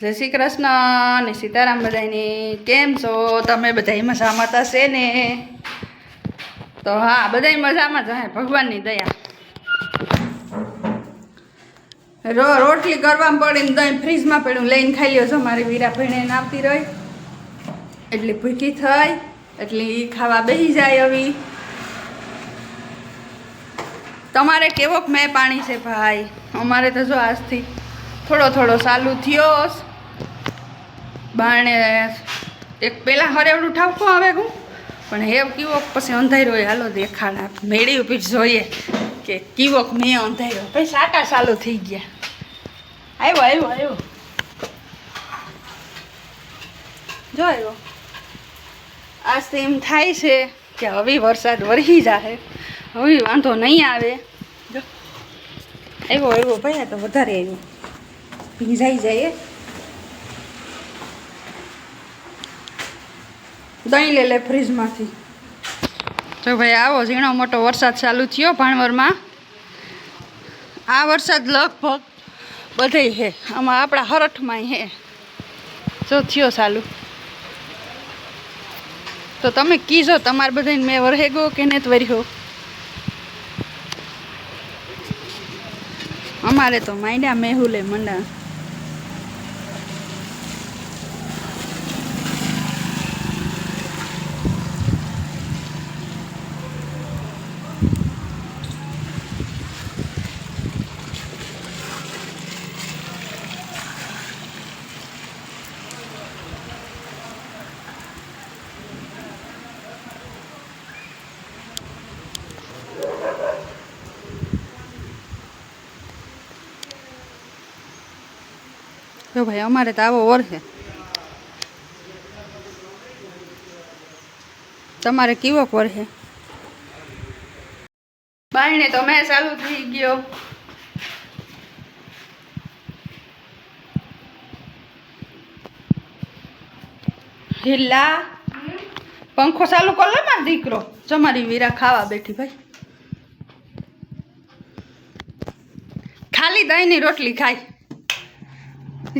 જય શ્રી કૃષ્ણ અને સીતારામ બધાને કેમ છો તમે? બધા મજામાં થશે ને? તો હા, બધા મજામાં જ હે, ભગવાનની દયા। રોટલી કરવામાં પડીને દહીં ફ્રીજમાં પડ્યું લઈને ખાઈ લ્યો છો। મારી વીરા ભીણે આવતી રહી એટલી ભૂખી થઈ એટલે ખાવા બેસી જાય। હવે તમારે કેવોક મેં પાણી છે ભાઈ? અમારે તો જો આજથી થોડો થોડો ચાલુ થયો। બાણે એક પેલા હરેવડું ઠાવકો આવે હું પણ હેવ કીવોક પછી અંધાર્યો હોય। હાલો દેખાડા મેળી ઉપર જોઈએ કે કીવોક મેં અંધાર્યો પછી સાટા ચાલુ થઈ ગયા। આવ્યો આવ્યો આવ્યો જો આવ્યો। આજ તો એમ થાય છે કે હવે વરસાદ વરસી જાહે, હવે વાંધો નહીં આવે। જો આવ્યો આવ્યો ભાઈ, આ તો વધારે આવ્યો, ભીંજાઈ જાય। દહીં લે ફ્રીજમાંથી। તો ભાઈ આવો ઝીણો મોટો વરસાદ ચાલુ થયો ભાણવરમાં। આ વરસાદ લગભગ બધે હે, આમાં આપણા હરઠમાં હે જો થયો ચાલુ। તો તમે કીજો તમારે બધાને મેં વરહેગો કે ને વર્યો? અમારે તો માંડ્યા મેહુલે મંડા। જો ભાઈ અમારે તો આવો વરસે, તમારે કેવો વરસે? બાયણે તો મેં ચાલુ થઈ ગયો। હિલ્લા પંખો ચાલુ કર લે મારો દીકરો। તમારી વીરા ખાવા બેઠી ભાઈ, ખાલી દહીંની રોટલી ખાય,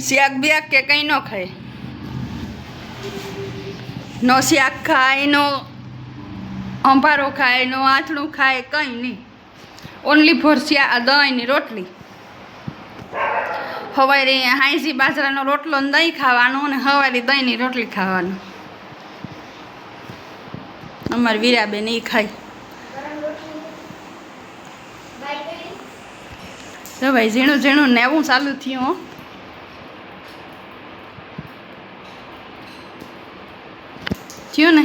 શાક બ્યાક કે કંઈ ન ખાય। નો શાક ખાય, નો અંભારો ખાય, નો આથણું ખાય, કંઈ નહીં, ઓનલી ફોર દહીંની રોટલી। સવારે હાંસી બાજરાનો રોટલો ને દહીં ખાવાનું અને સવારે દહીંની રોટલી ખાવાનું। અમારી વીરાબેન એ ખાય। જો ભાઈ ઝીણું ઝીણું નેવું ચાલુ થયું। થયું ને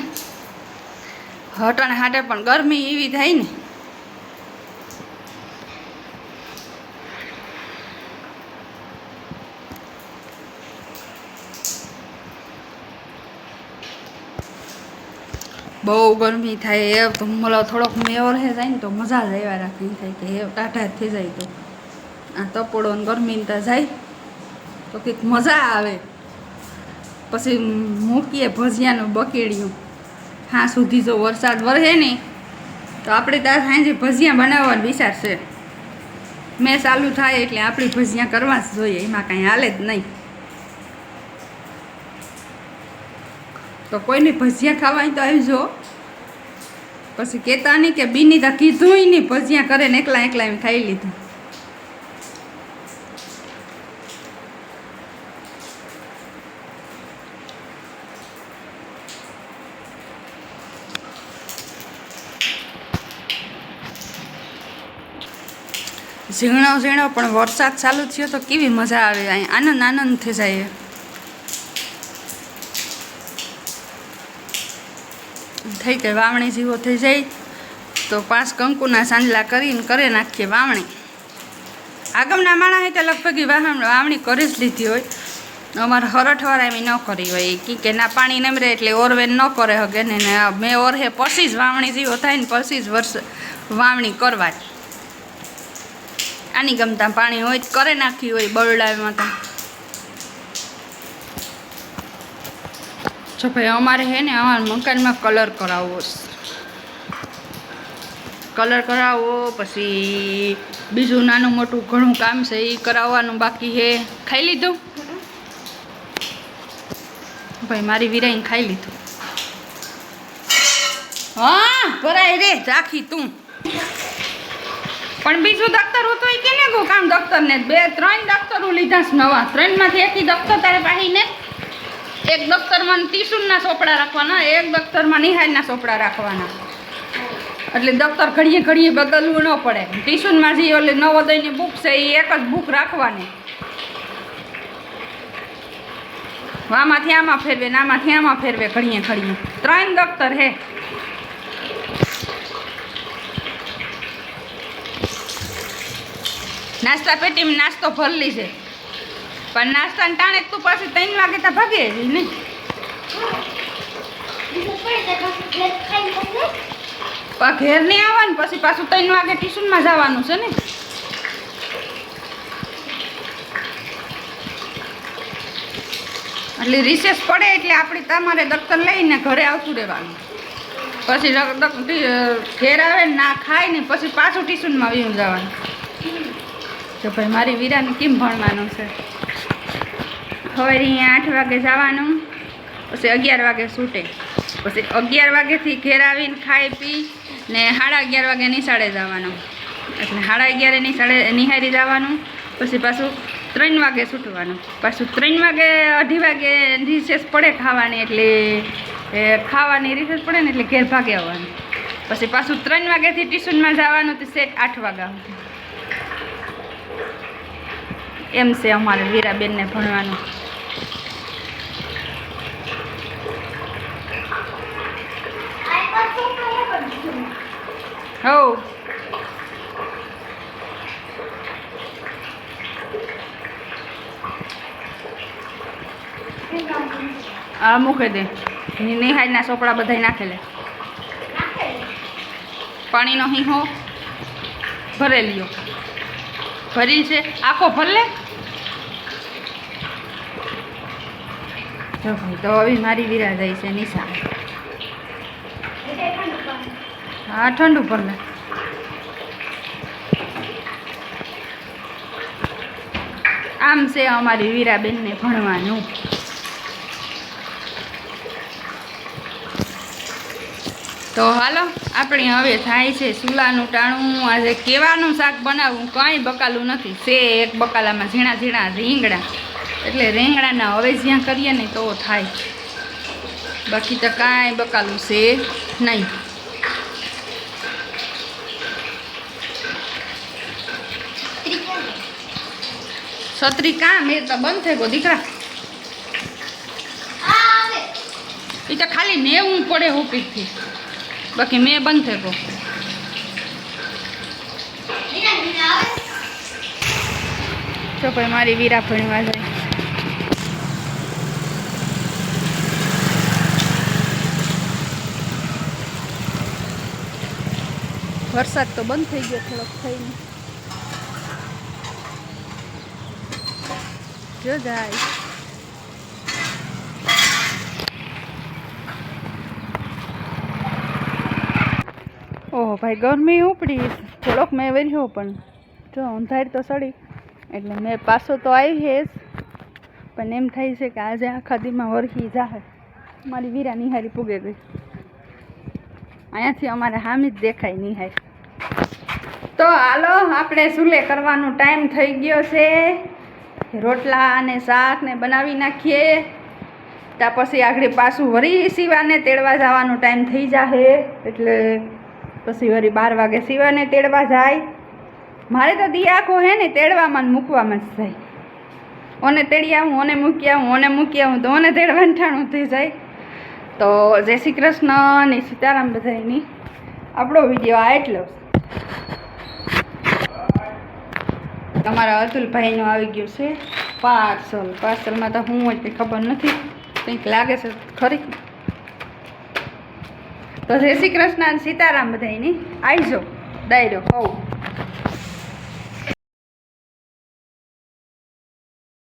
હટાણે હાટે પણ ગરમી એવી થાય ને, બહુ ગરમી થાય। એ તો મને થોડોક મેવર હે જાય ને તો મજા જ આવ્યા રાખે, થાય કે એ ટાઢા થઈ જાય તો આ તપોડો ને ગરમી તો જાય તો કંઈક મજા આવે। પછી મૂકીએ ભજીયાનું બકેડિયું। હા સુધી જો વરસાદ વરસે ને તો આપણે ત્યાં સાંજે ભજીયા બનાવવાનો વિચાર છે। મેં ચાલુ થાય એટલે આપણી ભજીયા કરવા જ જોઈએ, એમાં કાંઈ હાલે જ નહીં। તો કોઈને ભજીયા ખાવાય તો આવજો। પછી કહેતા નહીં કે બીની તો કીધું નહીં, ભજીયા કરે ને એકલા એકલા એમ ખાઈ લીધું। ઝીણો ઝીણો પણ વરસાદ ચાલુ થયો તો કેવી મજા આવે, અહીં આનંદ આનંદ થઈ જાય। થઈ ગઈ વાવણી જેવો થઈ જાય તો 5 કંકુના સાંજલા કરીને કરે નાખીએ વાવણી। આગમના માણા હોય તો લગભગ વાવણી કરી જ લીધી હોય। અમારે હરઠવાળા એમ ન કરી હોય, કે ના પાણી નમરે એટલે ઓરવેન ન કરે હગે ને મેં ઓરહે પછી જ વાવણી જેવો થાય ને પછી જ વાવણી કરવાની। આની ગમતા પાણી હોય તો કરે નાખી હોય બરડામાં તો। જો ભાઈ અમારે હે ને અમારા મકાનમાં કલર કરાવવો છે। કલર કરાવવો પછી બીજું નાનું મોટું ઘણું કામ છે એ કરાવવાનું બાકી છે। ખાઈ લીધું? ભાઈ મારી વિરાઈને ખાઈ લીધું. હા ભરાય રે રાખી તું. પણ બીજું દફતર હતું એ કેને કહું કામ દફતરને 2-3 દફતરો લીધા છે નવા. 3માંથી એક દફતર તારે પાહી ને એક દફતરમાં ટીશુનના ચોપડા રાખવાના, એક દફતરમાં નિહાળના ચોપડા રાખવાના. એટલે દફતર ઘડીએ ઘડીએ બદલવું ન પડે. ટીશુનમાં જે ઓલી નવોદયની બુક છે એ એક જ બુક રાખવાની. આમાંથી આમાં ફેરવે ને આમાંથી આમાં ફેરવે ઘડીએ ઘડીએ. 3 દફતર હે. નાસ્તા પેટીમાં નાસ્તો ભરલી છે પણ નાસ્તાને ટાણે તું પાછી 3 વાગે તો ભાગે જ નહીં. ઘેર નહીં આવવાનું પછી પાછું 3 વાગે ટ્યુશનમાં જવાનું છે ને. એટલે રિસેસ પડે એટલે આપણે તમારે દફતર લઈને ઘરે આવતું રહેવાનું. પછી ઘેર આવે ને ના ખાય ને પછી પાછું ટ્યુશનમાં વીવું જવાનું. તો ભાઈ મારી વીરાને કેમ ભણવાનું છે. હવે અહીંયા 8 વાગે જવાનું, પછી 11 વાગે છૂટે, પછી 11 વાગ્યાથી ઘેર આવીને ખાઈ પી ને 11:30 વાગે નિશાળે જવાનું. એટલે 11:30 નિહાળી જવાનું, પછી પાછું 3 વાગે છૂટવાનું. પાછું 3 વાગે 2:30 વાગે રિસેસ પડે ખાવાની. એટલે ખાવાની રિસેસ પડે ને એટલે ઘેર ભાગે આવવાનું. પછી પાછું 3 વાગ્યાથી ટ્યુશનમાં જવાનું તો સેટ 8 વાગ્યા સુધી. એમ છે અમારે વીરાબેનને ભણવાનું. હો આ મૂકે દે. નિહાળના ચોપડા બધા નાખેલે. પાણીનો હીહો ભરેલીઓ ભરી છે આખો ભરલે. તો હવે મારી વીરા જાય છે નિશા. હા ઠંડુ ભરલે. આમ છે અમારી વીરાબેનને ભણવાનું. તો હાલો આપણે હવે થાય છે સુલાનું ટાણું. આજે કેવાનું શાક બનાવવું કાંઈ બકાલું નથી. છે એક બકાલામાં ઝીણા ઝીણા રીંગણા. એટલે રીંગણાના હવે જ્યાં કરીએ ને તો થાય. બાકી તો કાંઈ બકાલું છે નહીં. છત્રી કામ એ તો બંધ થઈ ગયો દીકરા. એ તો ખાલી નેવું પડે હોપીથી. બાકી મેં બંધ થઈ ગયો. તો ભાઈ મારી વીરા ભણવા જાય. વરસાદ તો બંધ થઈ ગયો થોડોક થઈને. જો જાય. ઓહો ભાઈ ગરમી ઉપડી. થોડોક મેં વર્યો પણ જો અંધાર તો સડી એટલે મેં પાછો તો આવી છે પણ એમ થાય છે કે આજે આખા દીમાં વરખી જાહે. મારી વીરા નિહારી પૂગે ગઈ. અહીંયાથી અમારે હામી જ દેખાય નિહાર. તો હાલો આપણે સુલે કરવાનો ટાઈમ થઈ ગયો છે. રોટલા અને શાક ને બનાવી નાખીએ. ત્યાં પછી આગળ પાછું વળી સીવાને તેડવા જવાનો ટાઈમ થઈ જાહે. એટલે પછી વળી 12 વાગે સીવાને તેડવા જાય. મારે તો દી આખો હે ને તેડવામાં ને મૂકવામાં જ જાય. ઓને તેડી આવું, ઓને મૂકી આવું, ઓને મૂકી આવું તો ઓને તેડવાનું ઠાણું થઈ જાય. તો જય શ્રી કૃષ્ણ અને સીતારામ બધાની. આપણો વિડીયો આ એટલો. તમારા અતુલભાઈનું આવી ગયું છે પાર્સલ. પાર્સલમાં તો હું હોય તે ખબર નથી, કંઈક લાગે છે ખરી. તો જય શ્રી કૃષ્ણ અને સીતારામ બધાની. આવજો ડાયરો હોવ.